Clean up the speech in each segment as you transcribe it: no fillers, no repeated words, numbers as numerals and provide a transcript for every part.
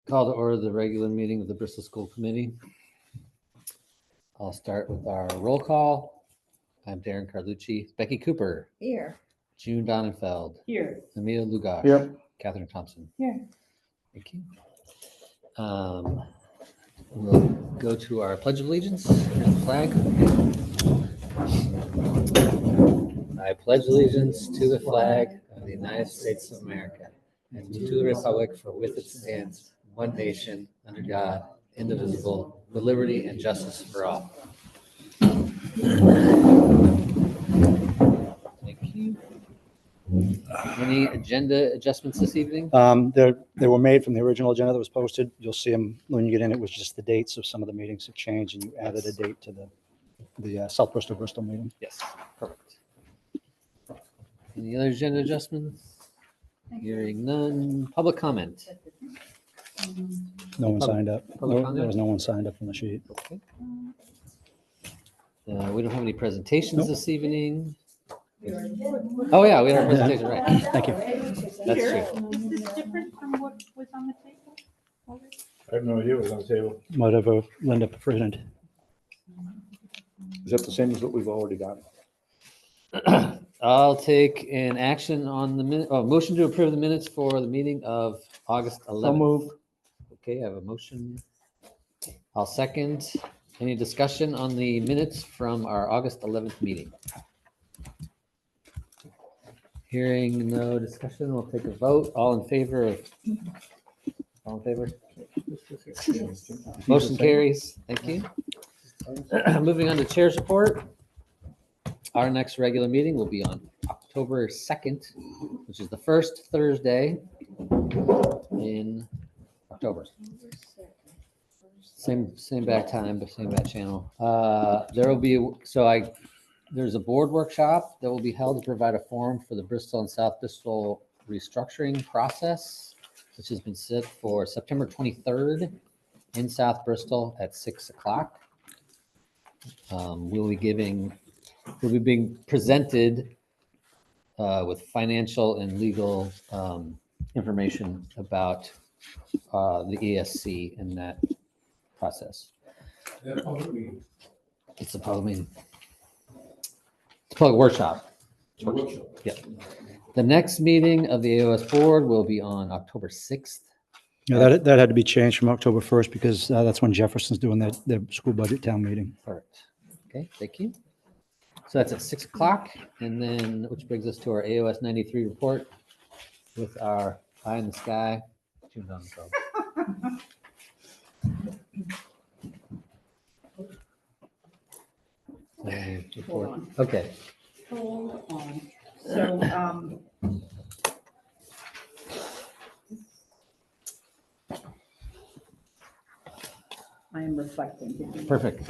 Call to order the regular meeting of the Bristol School Committee. I'll start with our roll call. I'm Darren Carlucci. Becky Cooper. Here. June Donenfeld. Here. Amita Lugash. Yep. Catherine Thompson. Here. Thank you. We'll go to our Pledge of Allegiance. Here's the flag. I pledge allegiance to the flag of the United States of America and to the republic for which it stands, one nation, under God, indivisible, with liberty and justice for all. Thank you. Any agenda adjustments this evening? They were made from the original agenda that was posted. You'll see them when you get in. It was just the dates of some of the meetings have changed, and you added a date to the South Bristol meeting. Yes, perfect. Any other agenda adjustments? Hearing none. Public comment. No one signed up. Public There comment? was no one signed up on the sheet. Okay. We don't have any presentations Nope. this evening. Oh, yeah, we had our presentation, right. Thank you. That's true. Is this different from what was on the table? already? I have no idea what's on the table. Whatever Linda presented. Is that the same as what we've already got? I'll take an action on the motion to approve the minutes for the meeting of August 11th. moved. Okay, I have a motion. I'll second. Any discussion on the minutes from our August 11th meeting? Hearing no discussion, we'll take a vote. All in favor? Motion carries. Thank you. Moving on to chair's report. Our next regular meeting will be on October 2nd, which is the first Thursday in October. Same back time, but same back channel. There will be, there's a board workshop that will be held to provide a forum for the Bristol and South Bristol restructuring process, which has been set for September 23rd in South Bristol at 6 o'clock. We'll be being presented with financial and legal information about the ESC and that process. It's a public meeting. It's a public workshop. Yeah. The next meeting of the AOS board will be on October 6th. Yeah, that had to be changed from October 1st because that's when Jefferson's doing their school budget town meeting. Perfect. Okay, thank you. So that's at 6 o'clock, and then, which brings us to our AOS 93 report with our eye in the sky. June Donenfeld. Hold on. Okay. Hold on. So, I am reflecting. Perfect.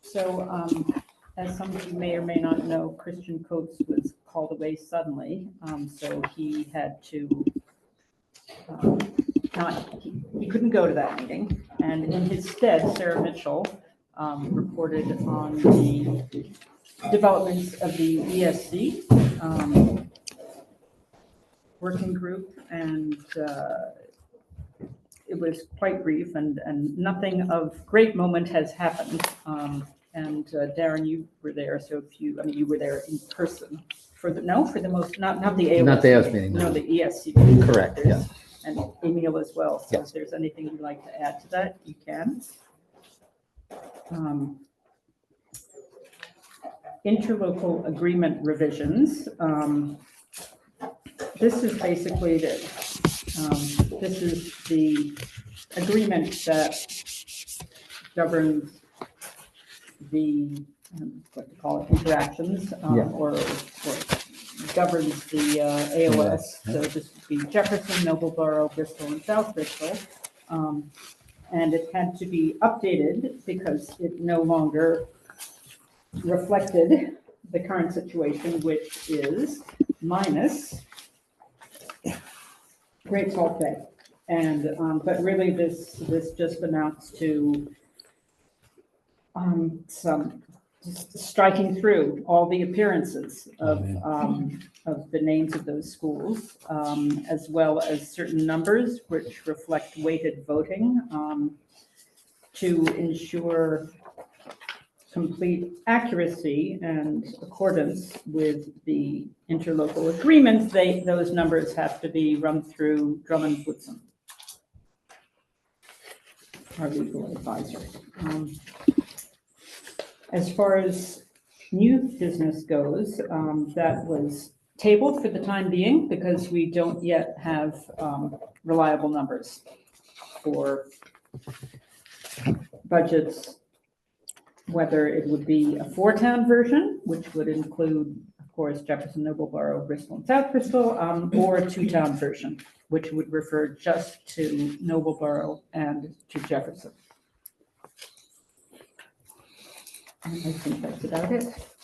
So, as some of you may or may not know, Christian Coates was called away suddenly. So he had to, he couldn't go to that meeting. And in his stead, Sarah Mitchell reported on the developments of the ESC working group, and it was quite brief, and nothing of great moment has happened. And Darren, you were there, so you were there in person for the most, not the AOS. Not the AOS meeting, No, no. the ESC. meeting. Correct, yeah. And Emil as well. So Yes. if there's anything you'd like to add to that, you can. Interlocal agreement revisions. This is basically this is the agreement that governs the, what to call it, interactions, or governs the AOS. So this would be Jefferson, Noblesboro, Bristol, and South Bristol. And it had to be updated because it no longer reflected the current situation, which is minus Great Salt Bay. And, but really this just amounts to some just striking through all the appearances Oh, yeah. of the names of those schools, as well as certain numbers which reflect weighted voting, to ensure complete accuracy and accordance with the interlocal agreements. Those numbers have to be run through Drummond Woodson, our legal advisor. As far as new business goes, that was tabled for the time being because we don't yet have reliable numbers for budgets, whether it would be a four-town version, which would include, of course, Jefferson, Noblesboro, Bristol, and South Bristol, or a two-town version, which would refer just to Noblesboro and to Jefferson. And I think that's about it.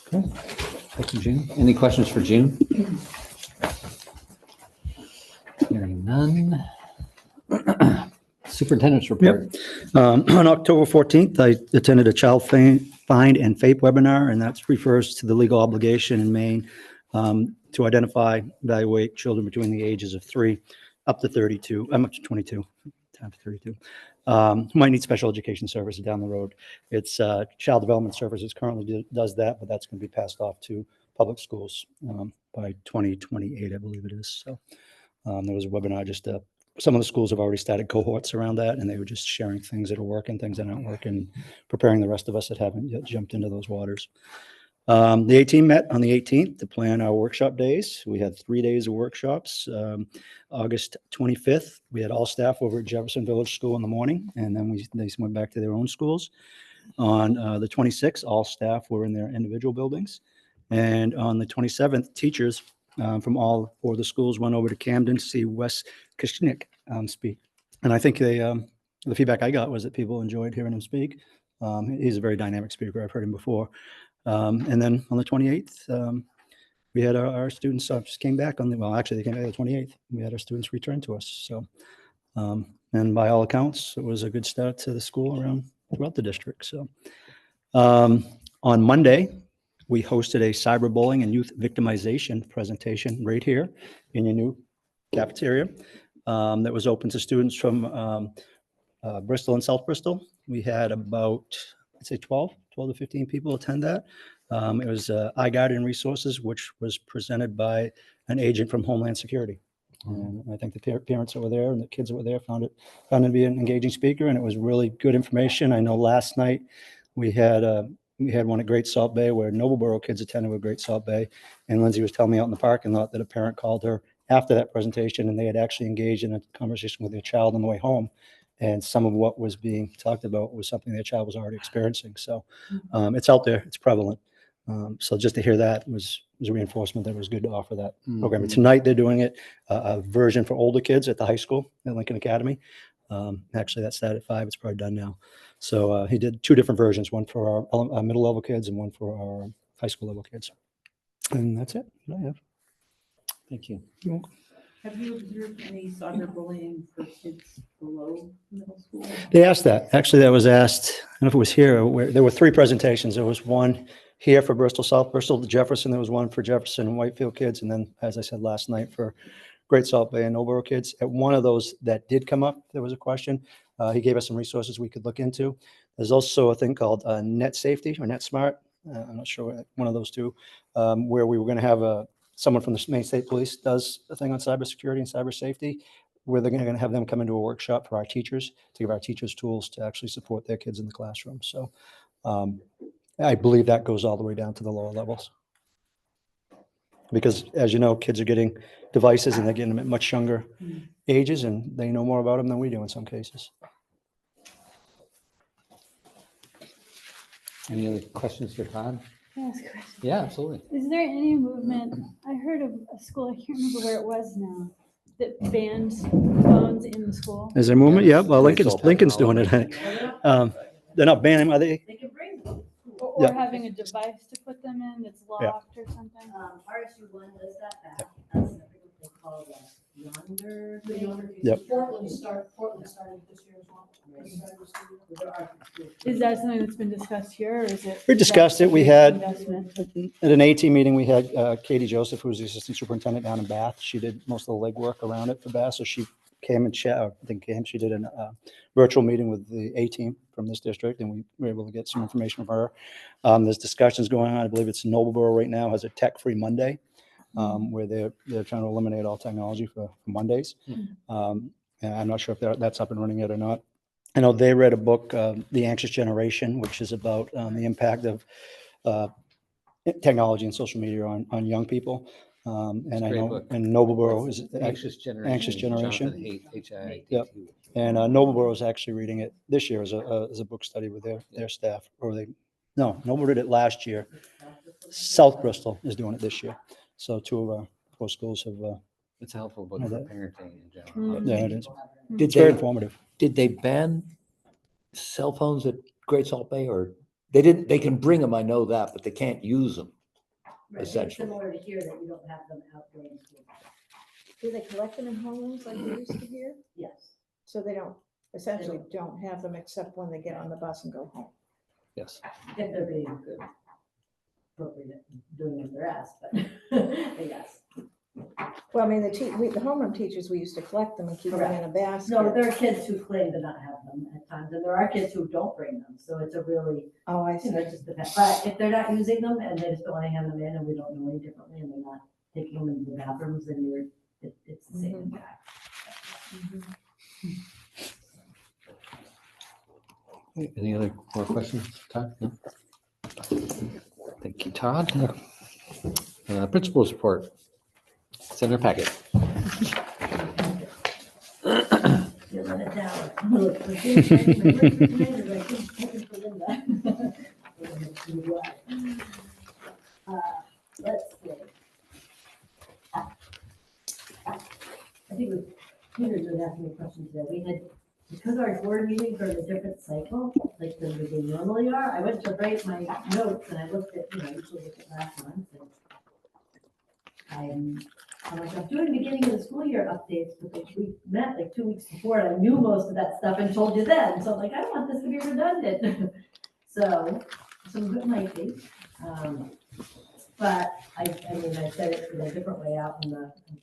Thank you, June. Any questions for June? Hearing none. Superintendent's report. On October 14th, I attended a child find and FAPE webinar, and that refers to the legal obligation in Maine to identify, evaluate children between the ages of 3 up to 32, up to 22, time to 32, who might need special education services down the road. It's Child Development Services currently does that, but that's going to be passed off to public schools by 2028, I believe it is. So there was a webinar just some of the schools have already started cohorts around that, and they were just sharing things that are working, things that aren't working, preparing the rest of us that haven't yet jumped into those waters. The A team met on the 18th to plan our workshop days. We had 3 days of workshops. August 25th, we had all staff over at Jefferson Village School in the morning, and then they went back to their own schools. On the 26th, all staff were in their individual buildings. And on the 27th, teachers from all 4 of the schools went over to Camden to see Wes Kishnik speak. And I think the feedback I got was that people enjoyed hearing him speak. He's a very dynamic speaker. I've heard him before. And then on the 28th, we had our students just came back actually they came back on the 28th. We had our students return to us. So, and by all accounts, it was a good start to the school throughout the district. So on Monday, we hosted a cyberbullying and youth victimization presentation right here in your new cafeteria that was open to students from Bristol and South Bristol. We had about, I'd say 12 to 15 people attend that. It was iGuardian Resources, which was presented by an agent from Homeland Security. And I think the parents that were there and the kids that were there found it to be an engaging speaker, and it was really good information. I know last night we had one at Great Salt Bay where Noblesboro kids attended with Great Salt Bay, and Lindsay was telling me out in the parking lot that a parent called her after that presentation, and they had actually engaged in a conversation with their child on the way home. And some of what was being talked about was something their child was already experiencing. So it's out there, it's prevalent. So just to hear that was a reinforcement that it was good to offer that program. And tonight they're doing it, a version for older kids at the high school at Lincoln Academy. Actually, that started at 5. It's probably done now. So he did 2 different versions, one for our middle level kids and one for our high school level kids. And that's it. Thank you. Have you observed any cyberbullying for kids below middle school? They asked that. Actually, that was asked. I don't know if it was here. There were 3 presentations. There was one here for Bristol, South Bristol, Jefferson. There was one for Jefferson and Whitefield kids. And then, as I said last night, for Great Salt Bay and Noblesboro kids. At one of those that did come up, there was a question. He gave us some resources we could look into. There's also a thing called Net Safety or Net Smart. I'm not sure, one of those 2, where we were going to have someone from the Maine State Police does a thing on cybersecurity and cyber safety, where they're going to have them come into a workshop for our teachers to give our teachers tools to actually support their kids in the classroom. So I believe that goes all the way down to the lower levels. Because as you know, kids are getting devices and they're getting them at much younger ages, and they know more about them than we do in some cases. Any other questions for Todd? Can I ask a question? Yeah, absolutely. Is there any movement? I heard of a school, I can't remember where it was now, that banned phones in the school. Is there movement? Yeah, well, Lincoln's doing it. They're not banning them, are they? They can bring them. Or Yeah. having a device to put them in that's locked or something. RSU1 does that. That's they call the yonder. Yep. Portland started this year as well. They started this year. There are schools. Is that something that's been discussed here, or is it? We discussed it. We had, Investment? at an AT meeting, we had Katie Joseph, who's the assistant superintendent down in Bath. She did most of the legwork around it for Bath, so she came and she did a virtual meeting with the A team from this district, and we were able to get some information from her. There's discussions going on. I believe it's Noblesboro right now has a tech-free Monday, where they're trying to eliminate all technology for Mondays. And I'm not sure if that's up and running yet or not. I know they read a book, The Anxious Generation, which is about the impact of technology and social media on young people. And a I great know, book. and Noblesboro is Anxious Generation. Anxious Generation. Jonathan Haidt, H-I-T-T. Yep. And Noblesboro is actually reading it this year as a book study with their staff, Noblesboro did it last year. South Bristol is doing it this year. So two of our 4 schools have, It's a helpful book Yeah, for that- parenting in general. yeah, it is. Did It's very they, informative. did they ban cell phones at Great Salt Bay, or they didn't, they can bring them, I know that, but they can't use them. Right, it's Essentially. similar to here that you don't have them out during school. Do they collect them in homes like they used to here? Yes. So they essentially don't have them except when they get on the bus and go home. Yes. If they're being good, appropriate, doing as they're asked, but yes. Well, I mean, the homeroom teachers, we used to collect them and keep them in a basket. No, there are kids who claim to not have them at times, and there are kids who don't bring them, so it's a really, Oh, I see. it just depends. But if they're not using them and they just don't want to hand them in and we don't know any differently and they're not taking them into the bathrooms, then it's the same impact. Any other more questions, Todd? No? Thank you, Todd. Principal's report. It's in their packet. You run it down. Look, the thing that I recommended, I think, taken for Linda. Let's see. I think Peter was asking me a question today. We had, because our board meetings are in a different cycle, like than they normally are, I went to write my notes and I looked at, I usually look at last month. And I'm like, I'm doing beginning of the school year updates, but we met like 2 weeks before and I knew most of that stuff and told you then. So I'm like, I don't want this to be redundant. So some good might be. But I mean, I said it in a different way out in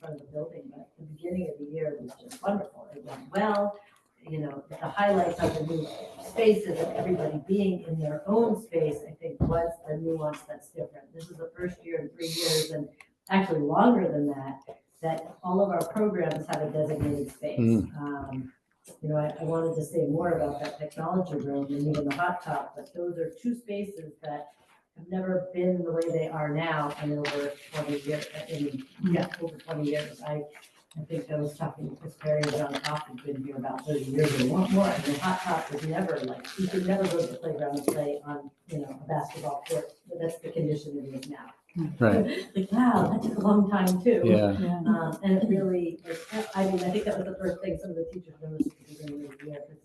front of the building, but the beginning of the year was just wonderful. It went well. The highlights of the new spaces and everybody being in their own space, I think was the nuance that's different. This is the first year in 3 years and actually longer than that all of our programs have a designated space. I wanted to say more about that technology room and even the hot top, but those are 2 spaces that have never been the way they are now in over 20 years. Over 20 years. I think I was talking to Chris Perry and John Coffey, who've been here about 30 years or more. And the hot top was never like, you could never go to the playground and play on, a basketball court. But that's the condition it is now. Right. Like, wow, that took a long time too. Yeah. And it really, I think that was the first thing some of the teachers noticed at the beginning of the year. Because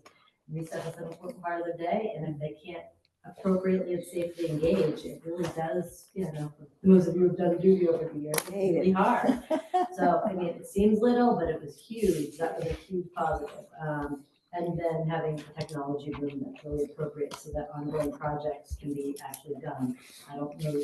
recess is an important part of their day, and if they can't appropriately and safely engage, it really does, for those of you who've done duty over the years, it's really hard. So, it seems little, but it was huge. That was a huge positive. And then having a technology room that's really appropriate so that ongoing projects can be actually done. I don't know.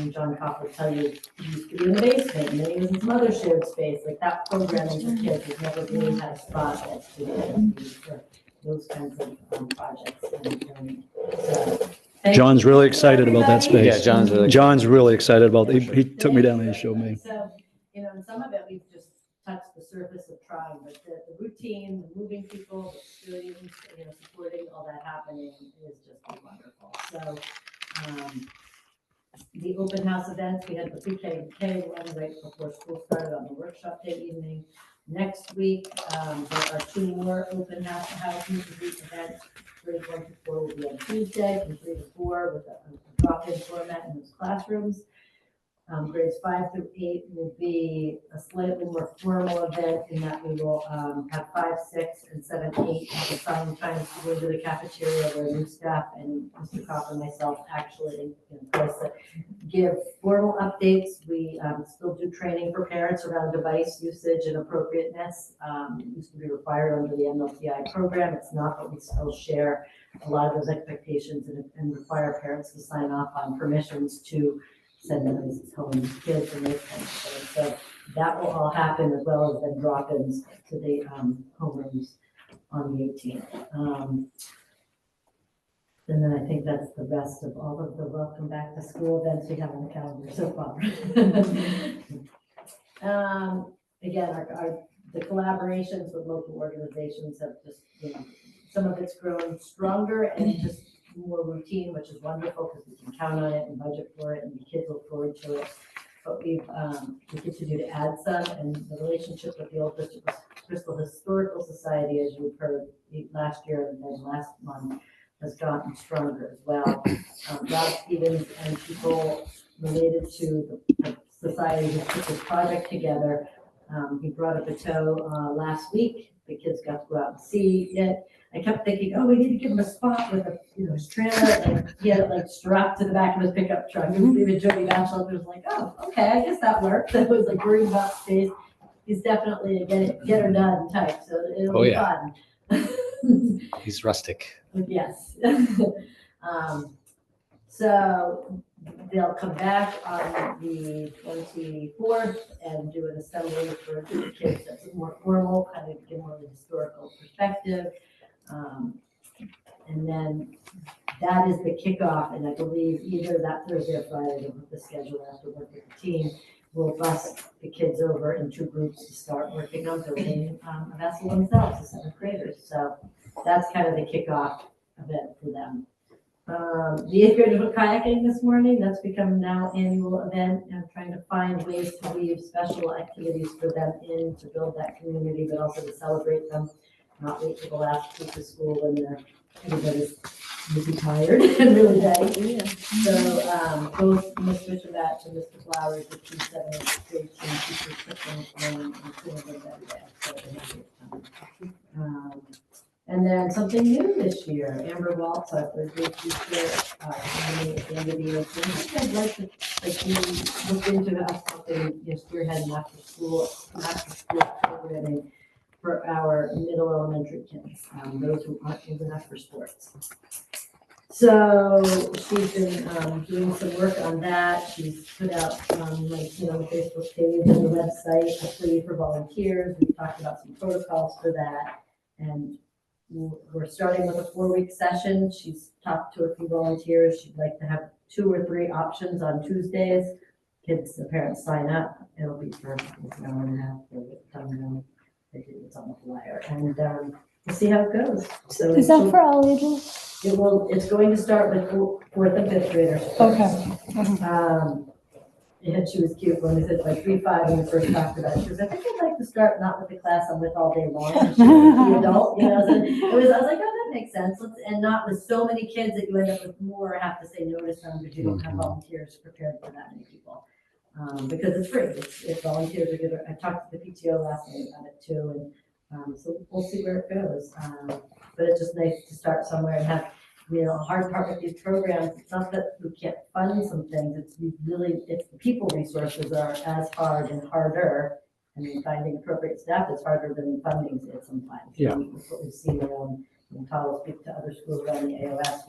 John Kopp will tell you, he used to be in the basement, and then he was in some other shared space, like that programming for kids has never really had a spot that's been for those kinds of projects. John's really excited about that everybody. space. Yeah, John's really excited about it. He took me down there and showed me. So, and some of it we've just touched the surface of trying, but the routine, the moving people, the students, supporting all that happening is just wonderful. So, the open house events, we had the pre-K and K one right before school started on the workshop day evening. Next week, there are 2 more open house meet and greet events. Grades 1 to 4 will be on Tuesday from 3 to 4 with a drop-in format in those classrooms. Grades 5 through 8 will be a slightly more formal event in that we will have 5, 6, and 7, 8 at the same time to go to the cafeteria where new staff and Mr. Kopp and myself actually, give formal updates. We still do training for parents around device usage and appropriateness. It used to be required under the MLTI program. It's not, but we still share a lot of those expectations and require parents to sign off on permissions to send devices home to kids and those kinds of things. So that will all happen, as well as then drop-ins to the homerooms on the 18th. And then I think that's the rest of all of the welcome back to school events we have on the calendar so far. Again, the collaborations with local organizations have just, some of it's grown stronger and just more routine, which is wonderful because we can count on it and budget for it, and the kids look forward to it. But we continue to add some, and the relationship with the Old Bristol Historical Society, as you've heard last year and then last month, has gotten stronger as well. Rob Stevens and people related to the society who put this project together, he brought up a tow last week. The kids got to go out and see it. I kept thinking, oh, we need to give him a spot with a, his trailer, and he had it like strapped to the back of his pickup truck. It was even Jody Batchelor was like, oh, okay, I guess that works. I was like worried about space. He's definitely a get her done type, so it'll be fun. He's rustic. Yes. So they'll come back on the 24th and do an assembly for the kids that's more formal, kind of give more of a historical perspective. And then that is the kickoff, and I believe either that Thursday or Friday, with the schedule after work with the team, we'll bus the kids over in 2 groups to start working on building a vessel themselves, the 7th graders. So that's kind of the kickoff event for them. The 8th graders were kayaking this morning. That's become now annual event, and trying to find ways to weave special activities for them in to build that community, but also to celebrate them, not wait for the last week of school when everybody's really tired and really ready. So both Ms. Richardat and Mr. Flowers, the 2 7th grade team teachers, took them this morning and two of them every day. So they have a good time. And then something new this year, Amber Waltz, our third grade teacher, at the end of the year. So I'd like to, you look into us helping spearhead after school programming for our middle elementary kids, those who aren't old enough for sports. So she's been doing some work on that. She's put out the Facebook page and the website a plea for volunteers. We've talked about some protocols for that, and we're starting with a 4-week session. She's talked to a few volunteers. She'd like to have 2 or 3 options on Tuesdays. Kids, the parents sign up. It'll be for an hour and a half. It's on the flyer, and we'll see how it goes. So Is that for all ages? It's going to start with 4th and 5th graders. Okay. And she was cute when we said like 3-5 when we first talked about it. She was like, I think I'd like to start not with the class I'm with all day long. And she was the adult, so I was like, oh, that makes sense. And not with so many kids that you end up with more, have to say no to some because you don't have volunteers prepared for that many people. Because it's free. If volunteers are good. I talked to the PTO last night about it too, and so we'll see where it goes. But it's just nice to start somewhere and have, a hard part with these programs. It's not that we can't fund some things. It's the people resources are as hard and harder. I mean, finding appropriate staff is harder than funding it sometimes. Yeah. That's what we've seen around. And Todd will speak to other schools around the AOS.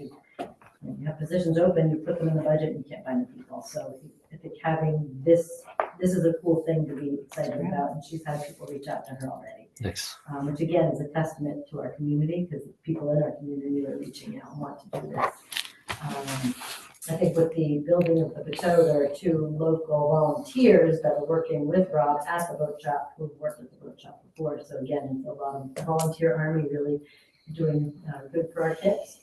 You have positions open, you put them in the budget, and you can't find the people. So I think having this is a cool thing to be excited about, and she's had people reach out to her already. Thanks. Which again is a testament to our community, because people in our community are reaching out and want to do this. I think with the building of the Bateau, there are 2 local volunteers that are working with Rob at the boat shop who've worked at the boat shop before. So again, it's a lot of volunteer army really doing good for our kids.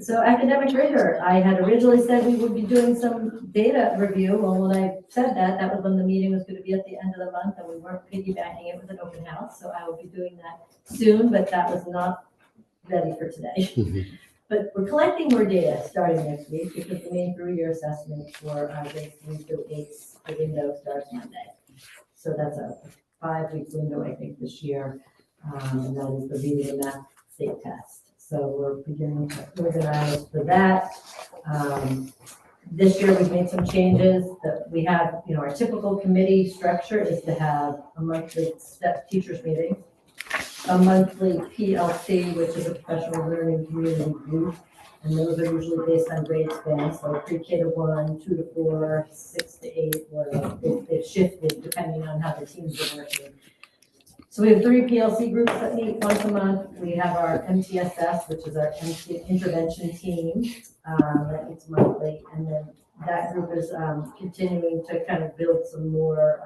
So academic rigor, I had originally said we would be doing some data review. Well, when I said that was when the meeting was going to be at the end of the month, and we weren't piggybacking it with an open house. So I will be doing that soon, but that was not ready for today. But we're collecting more data starting next week, because the main through-year assessment for grades 3 through 8, the window starts Monday. So that's a 5-week window, I think, this year. And that is the reading and math state test. So we're beginning to organize for that. This year, we've made some changes that we have, our typical committee structure is to have a monthly Sept teachers meeting, a monthly PLC, which is a professional learning community group, and those are usually based on grade span, so pre-K to 1, 2 to 4, 6 to 8, or they've shifted depending on how the teams are working. So we have 3 PLC groups that meet once a month. We have our MTSS, which is our intervention team, that meets monthly, and then that group is continuing to kind of build some more,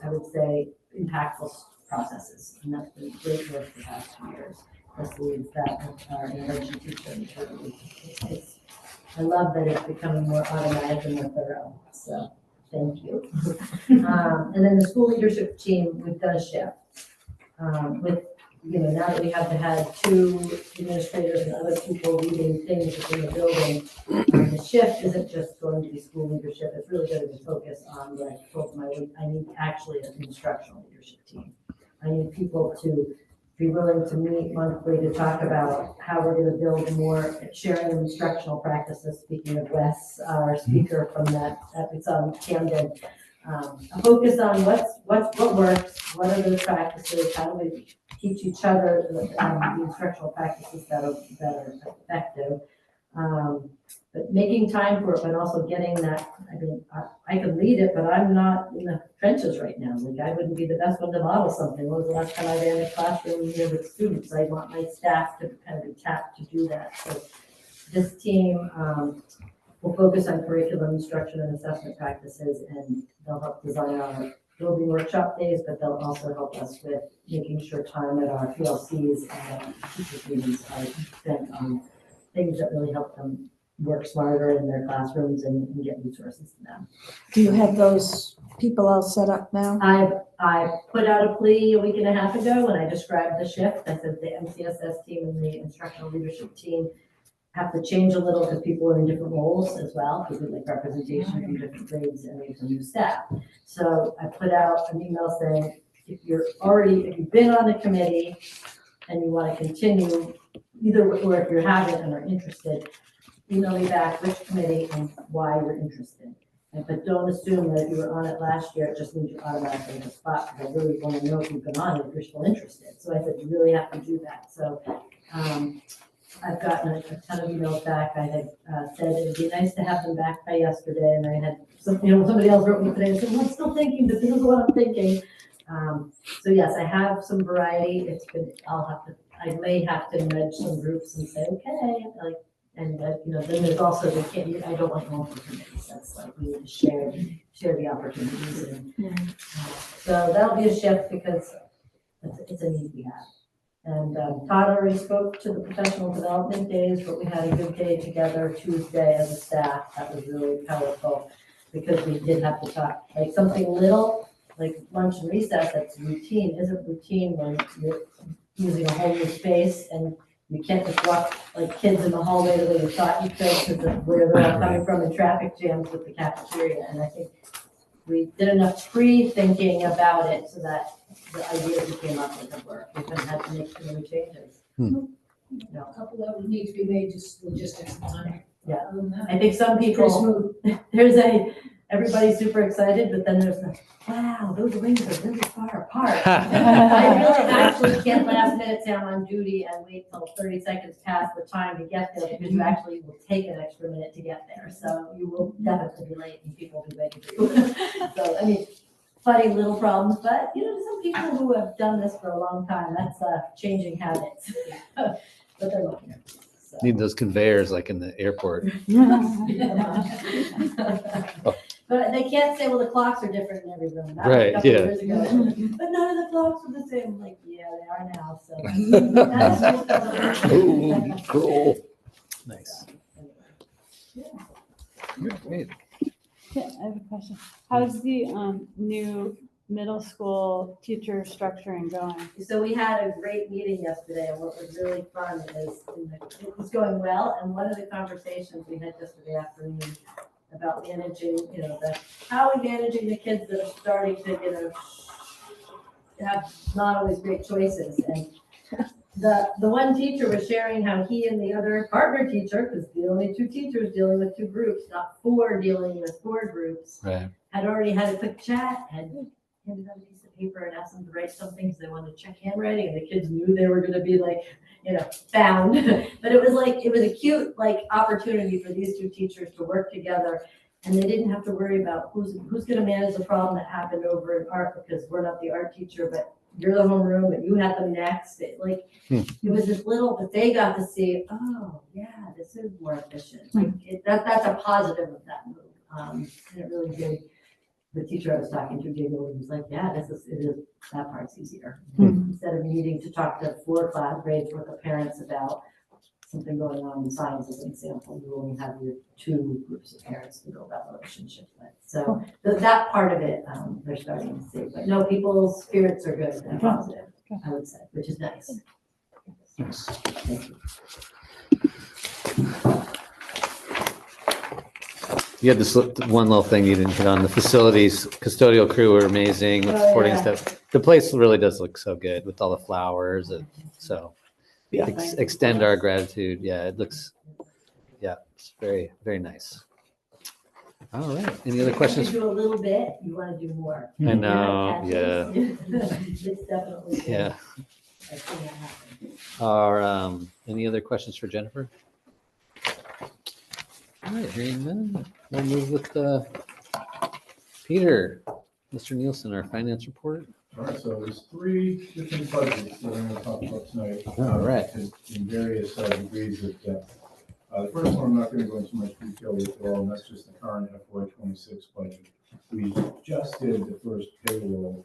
I would say, impactful processes, and that's been great work the past 2 years. This leads that with our intervention teacher. I love that it's becoming more automatic and more thorough, so thank you. And then the school leadership team, we've done a shift. With, now that we have had 2 administrators and other people leading things within the building, the shift isn't just going to be school leadership, it's really going to be focused on what I told them I need actually an instructional leadership team. I need people to be willing to meet monthly to talk about how we're going to build more sharing of instructional practices. Speaking of Wes, our speaker from that it's on Camden, a focus on what works, what are those practices, how do we teach each other the instructional practices that are effective. But making time for it, but also getting that, I can lead it, but I'm not in the trenches right now. Like, I wouldn't be the best one to model something. When was the last time I ran a classroom here with students? I want my staff to kind of be tapped to do that. So this team will focus on curriculum instruction and assessment practices, and they'll help design our building workshop days, but they'll also help us with making sure time at our PLCs and teachers meetings are spent on things that really help them work smarter in their classrooms and get resources to them. Do you have those people all set up now? I put out a plea a week and a half ago when I described the shift. I said the MCSS team and the instructional leadership team have to change a little because people are in different roles as well, because we like representation from different grades and we have some new staff. So I put out an email saying, if you've been on the committee and you want to continue, or if you're having and are interested, email me back which committee and why you're interested. But don't assume that if you were on it last year, it just means you're automatically in the spot, because I really want to know if you've been on it, if you're still interested. So I said, you really have to do that. So I've gotten a ton of emails back. I had said it'd be nice to have them back by yesterday, and I had somebody else wrote me today and said, well, I'm still thinking, but this is what I'm thinking. So yes, I have some variety. I may have to nudge some groups and say, okay, then there's also, I don't want multiple committees. That's like, we need to share the opportunities. And, so that'll be a shift because it's a need we have. And Todd already spoke to the professional development days, but we had a good day together Tuesday as a staff. That was really powerful because we did have to talk, like something little, like lunch and recess that's routine isn't routine when you're using a whole new space and you can't just walk like kids in the hallway the way you thought you could because of where they're all coming from in traffic jams with the cafeteria. And I think we did enough pre-thinking about it so that the ideas we came up with work. We haven't had to make too many changes. A couple that would need to be made, just logistics and time. Yeah. Other than that, I think some pretty people, smooth. everybody's super excited, but then there's wow, those wings are really far apart. I really actually can't last minute say I'm on duty and wait till 30 seconds past the time to get there, because you actually will take an extra minute to get there. So you will definitely be late and people will be waiting for you. So, funny little problems, but some people who have done this for a long time, that's changing habits. But they're looking at it. So. Need those conveyors like in the airport. But they can't say, well, the clocks are different in every room. That was Right, a couple yeah. years ago. But none of the clocks are the same. I'm like, yeah, they are now. So that's Oh, cool. Nice. Anyway. Great. Yeah, I have a question. How's the new middle school teacher structuring going? So we had a great meeting yesterday, and what was really fun is it was going well. And one of the conversations we had yesterday afternoon about managing, how are we managing the kids that are starting to, have not always great choices. And the one teacher was sharing how he and the other partner teacher, because the only two teachers dealing with two groups, not four dealing with four groups, Right. had already had a quick chat and handed out a piece of paper and asked them to write something because they wanted to check handwriting, and the kids knew they were going to be like, found. But it was a cute opportunity for these two teachers to work together, and they didn't have to worry about who's going to manage the problem that happened over in art, because we're not the art teacher, but you're the homeroom and you had them next. It was this little, but they got to see, oh yeah, this is more efficient. That's a positive of that move. And it really did. The teacher I was talking to giggled. He was like, yeah, it is, that part's easier. Instead of needing to talk to 4 class grades worth of parents about something going on in science as an example, you only have your 2 groups of parents to build that relationship with. So that part of it, they're starting to see. But no, people's spirits are good and positive, I would say, which is nice. You had this one little thing you didn't hit on. The facilities, custodial crew were amazing with supporting stuff. The place really does look so good with all the flowers. And so extend our gratitude. Yeah, it looks, it's very, very nice. All right. Any other questions? You do a little bit, you want to do more. I know. Yeah. It's definitely good. Yeah. I've seen that happen. Are any other questions for Jennifer? All right, hearing none, we'll move with Peter, Mr. Nielsen, our finance report. All right, so there's 3 different budgets that I'm going to talk about tonight. All right. In various degrees of depth. The first one, I'm not going to go into much detail with at all, and that's just the current FY26 budget. We just did the first payroll,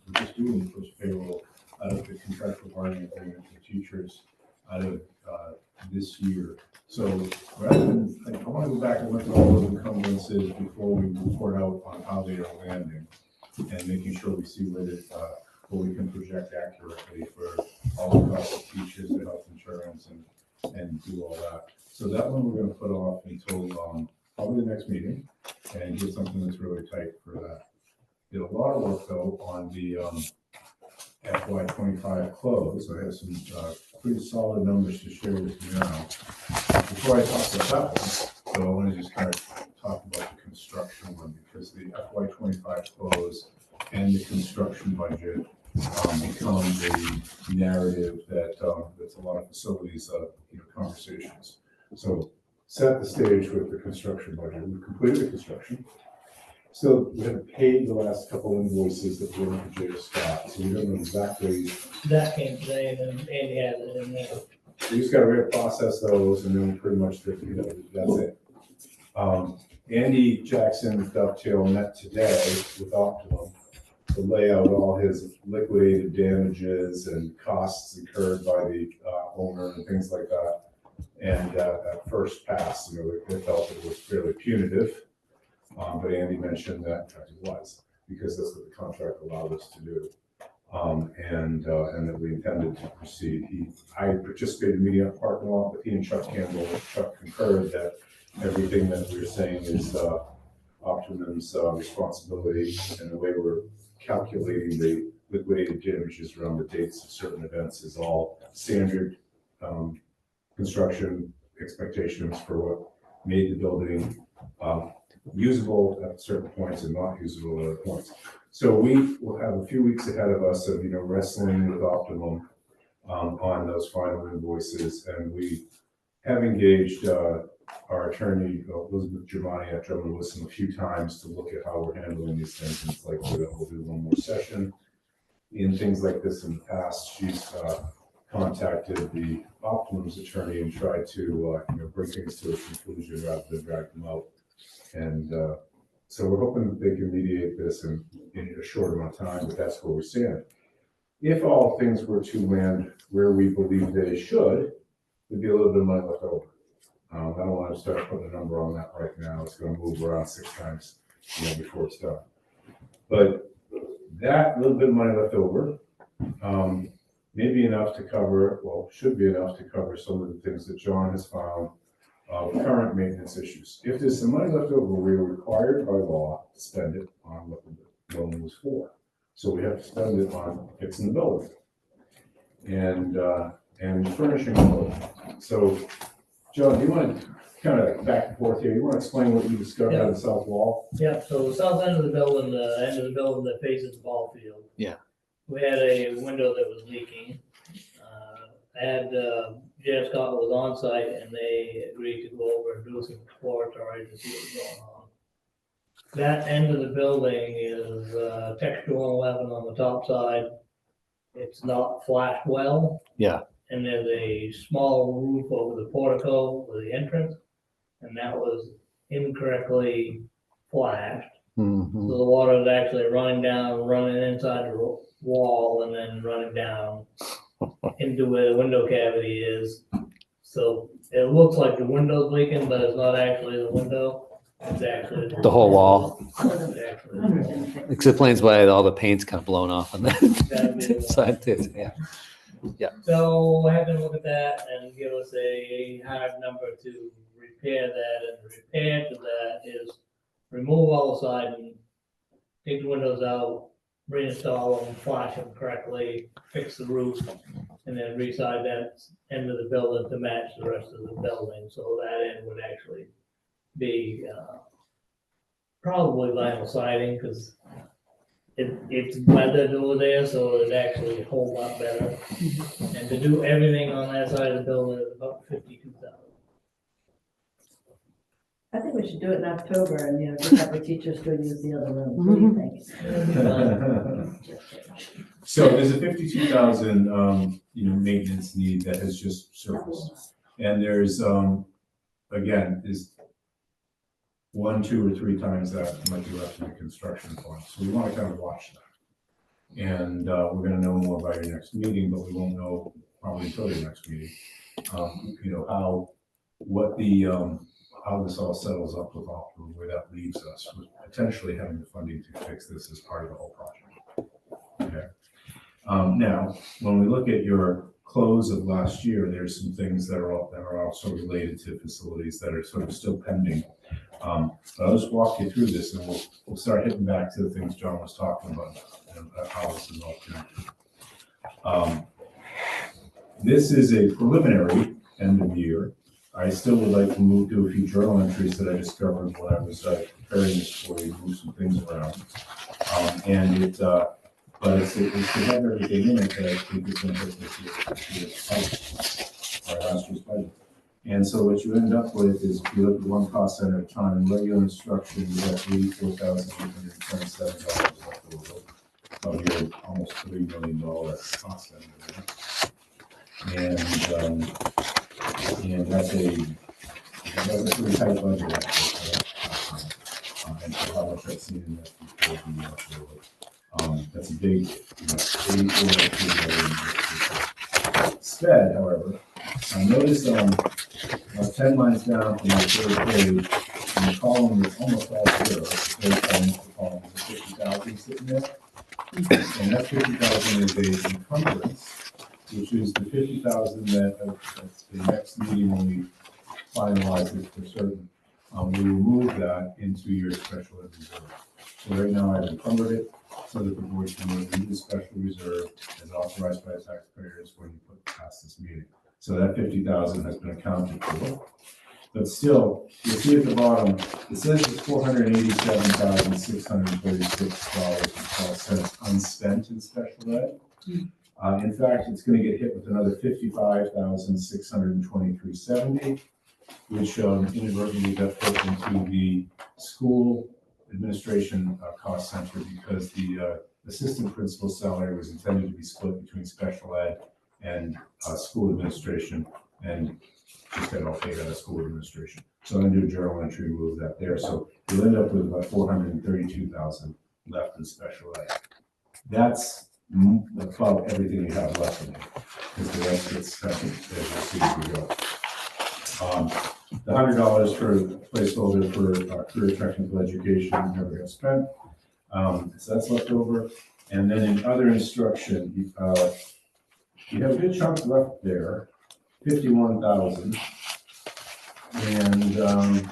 we're just doing the first payroll out of the contractual bargaining agreement with teachers out of this year. So rather than, I want to go back and look at all those encumbrances before we report out on how they are landing and making sure we see what we can project accurately for all the costs of teachers, the health insurance, and do all that. So that one we're going to put off until probably the next meeting and get something that's really tight for that. Did a lot of work though on the FY25 close. I have some pretty solid numbers to share with you now. Before I talk about that one, so I want to just kind of talk about the construction one, because the FY25 close and the construction budget become a narrative that that's a lot of facilities conversations. So set the stage with the construction budget. We've completed the construction. So we haven't paid the last couple invoices that were in for J. Scott, so we don't know exactly. That came today, and then Andy has it in there. We just got to process those, and then pretty much that's it. Andy Jackson Dovetail met today with Optimum to lay out all his liquidated damages and costs incurred by the owner and things like that. And at first pass, they felt it was fairly punitive. But Andy mentioned that it was, because that's what the contract allowed us to do. And that we intended to proceed. I participated in the meeting at parking lot with he and Chuck Campbell. Chuck concurred that everything that we're saying is Optimum's responsibility, and the way we're calculating the liquidated damages around the dates of certain events is all standard construction expectations for what made the building usable at certain points and not usable at other points. So we will have a few weeks ahead of us of wrestling with Optimum on those final invoices, and we have engaged our attorney Elizabeth Germani at Drummond Wilson a few times to look at how we're handling these things. And it's likely that we'll do one more session in things like this in the past. She's contacted the Optimum's attorney and tried to bring things to a conclusion rather than drag them out. And so we're hoping that they can mediate this in a short amount of time, but that's where we stand. If all things were to land where we believe they should, there'd be a little bit of money left over. I don't want to start putting a number on that right now. It's going to move around 6 times before it's done. But that little bit of money left over may be enough to cover, should be enough to cover some of the things that John has found current maintenance issues. If there's some money left over, we are required by law to spend it on what the loan was for. So we have to spend it on fixing the building. And and furnishing code. So, Joe, do you want to kind of back and forth here? You want to explain what you discovered on the south wall? Yeah, so the south end of the building, the end of the building that faces the ball field. Yeah. We had a window that was leaking. I had, J.F. Scott was on site and they agreed to go over and do some exploratory to see what's going on. That end of the building is, textural 11 on the top side. It's not flashed well. Yeah. And there's a small roof over the portico for the entrance, and that was incorrectly flashed. So Mhm. the water is actually running down, running inside the wall, and then running down into where the window cavity is. So it looks like the window's leaking, but it's not actually the window. It's actually The whole wall. It's actually- Explains why all the paint's kind of blown off on That'd be that the side too. Yeah. So I had to look at that and give us a hard number to repair that, and the repair to that is remove all the siding, take the windows out, reinstall them, flash them correctly, fix the roof, and then reside that end of the building to match the rest of the building, so that end would actually be, probably vinyl siding, because it's weathered over there, so it actually hold up better. And to do everything on that side of the building is about 52,000. I think we should do it in October and, just have the teachers go use the other room. What do you think? So there's a 52,000, maintenance need that has just surfaced. And there's, again, is 1, 2, or 3 times that might be left in the construction fund. So we want to kind of watch that. And we're going to know more by your next meeting, but we won't know probably until your next meeting. How this all settles up with Optima, where that leaves us, with potentially having the funding to fix this as part of the whole project. Okay. Now, when we look at your close of last year, there's some things that are also related to facilities that are sort of still pending. But I'll just walk you through this, and we'll start hitting back to the things John was talking about, and how this is all connected. This is a preliminary end of year. I still would like to move to a few journal entries that I discovered when I was preparing this for you, move some things around. But it's to have everything in it that I think is going to hit this last year's budget. And so what you end up with is, if you look at one cost center at a time, regular instruction, you have $84,827 left over of your almost $3 million cost center. And that's a pretty tight budget, actually. And for how much I've seen in that before, that's a big, SPED, however, I noticed about 10 lines down from the third page, in the column that's almost all zero, the third column, is 50,000 sitting there. And that 50,000 is a encumbrance, which is the 50,000 that at the next meeting when we finalize it for certain, we will move that into your special ed reserve. So right now I've encumbered it so that the board can review the special reserve as authorized by the taxpayers when you put past this meeting. So that 50,000 has been accounted for. But still, you'll see at the bottom, it says it's $487,636.12 unspent in special ed. In fact, it's going to get hit with another $55,623.70, which inadvertently got put into the school administration cost center because the assistant principal salary was intended to be split between special ed and school administration, and just got all paid out of school administration. So I'm going to do a journal entry, remove that there. So you'll end up with about 432,000 left in special ed. That's about everything you have left in it, because the rest gets spent as you see as we go. The $100 for placeholder for career technical education never got spent, so that's left over. And then in other instruction, you have a good chunk left there, 51,000, and it's a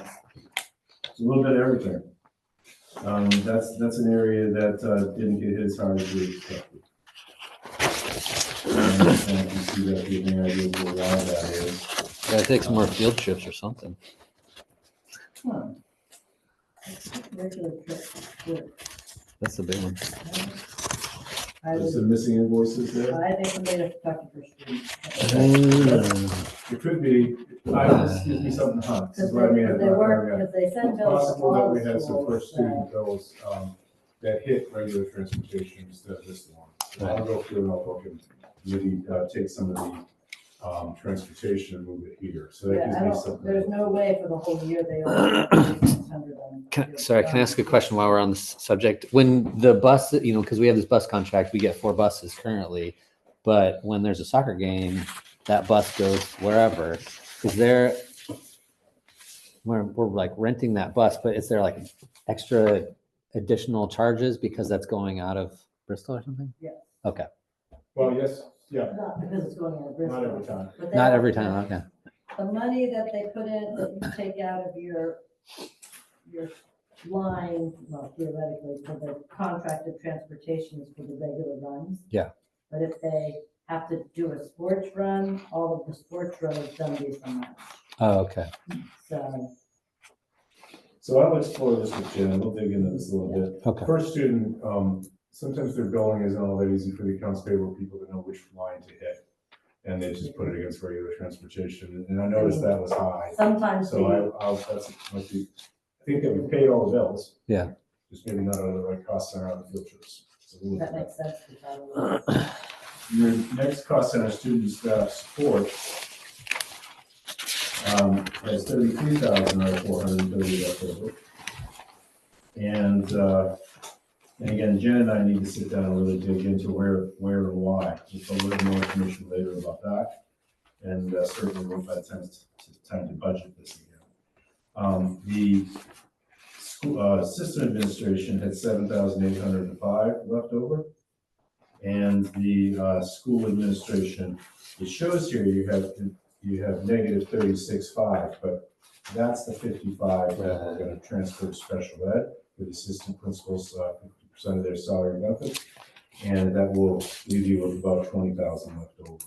little bit of everything. That's an area that didn't get hit as hard as we expected. And you see you guys have any idea why that is. Gotta take some more field trips or something. Regular trip, good. That's the big one. I There's would, some missing invoices there. I think somebody has to talk to first. It could be, this gives me something to hunt. This is what I mean. Because they work, because they send bills to Possible that all we the had some first schools, student bills, that hit regular transportation instead of this one. So I'll go through and I'll look and maybe, take some of the, transportation and move it here. So that Yeah, gives I me don't, something. there's no way for the whole year they only. 600 on- Sorry, can I ask a question while we're on this subject? When the bus, because we have this bus contract, we get 4 buses currently, but when there's a soccer game, that bus goes wherever. Is there, we're like renting that bus, but is there like extra additional charges because that's going out of Bristol or something? Yes. Okay, Well, yes, yeah, Not because it's going out of Bristol. not every time. but they not also- every time, okay. The money that they put in, that you take out of your line, well, theoretically, for the contracted transportation is for the regular runs. Yeah. But if they have to do a sports run, all of the sports run is done based on that. Oh, okay. So, So I'll explore this with Jen, we'll dig into this a little bit. Okay. First student, sometimes their billing isn't all that easy for the accounts payable people to know which line to hit. And they just put it against regular transportation, and I noticed that was high. sometimes So the, I'll, might be, I think that we paid all the bills. Yeah. Just maybe not out of the right cost center out of the field trips. So we'll look that at makes sense. to tell. Your next cost center, student staff support, has 33,000 out of 430 left over. And again, Jen and I need to sit down and really dig into where and why. We'll a little more information later about that. And certainly we'll have time to budget this again. The school, system administration had 7,805 left over. And the school administration, it shows here you have negative 36.5, but that's the 55 that we're going to transfer to special ed for the assistant principals, 50% of their salary and benefits, and that will leave you with about 20,000 left over